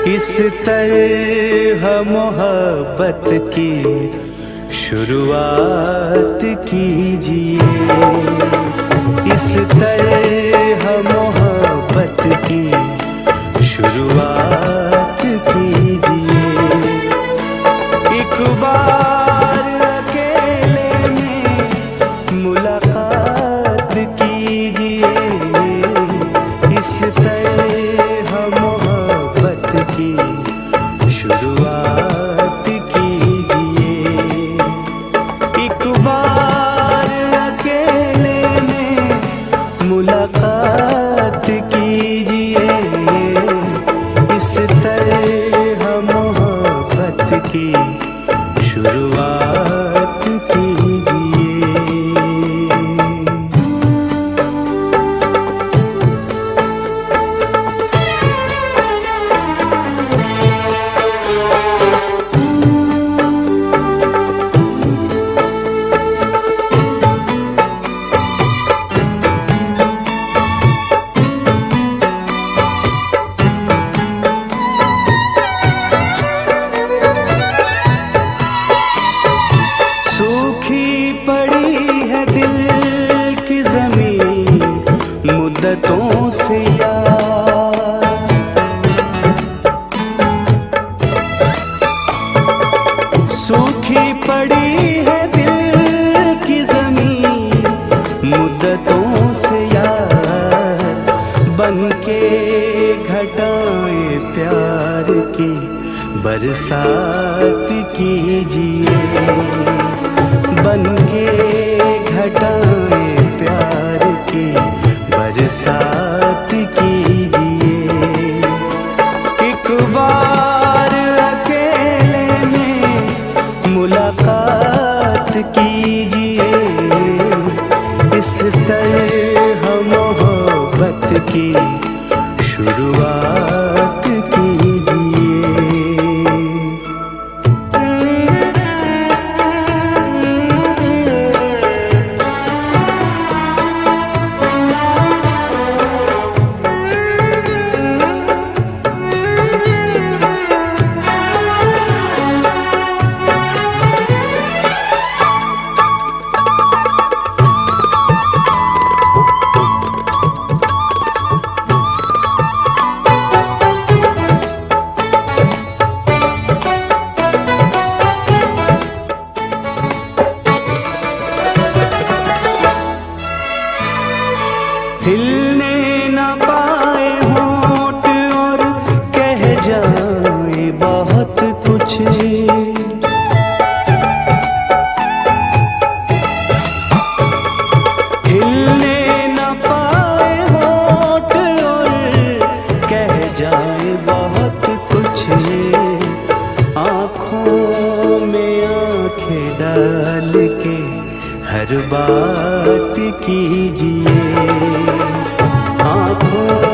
इस तरह मोहब्बत की शुरुआत कीजिए, इस तरह मोहब्बत की शुरुआत कीजिए। एक बार अकेले में मुलाकात कीजिए, इस तरह मोहब्बत की शुरुआत कीजिए। एक बार अकेले में मुलाकात कीजिए, इस तरह मोहब्बत की शुरुआत कीजिए। मुद्दतों से यार, सूखी पड़ी है दिल की ज़मीन मुद्दतों से यार, बनके घटाएं प्यार की बरसात कीजिए, बनके घटाएं प्यार की बरसात कीजिए। एक बार अकेले में मुलाकात कीजिए, इस तरह मोहब्बत की शुरुआत कीजिए। हिलने न पाए होंठ और कह जाए बहुत कुछ, हिलने न पाए होंठ और कह जाए बहुत कुछ, आँखों में आँखें डाल के हर बात कीजिए, आँखों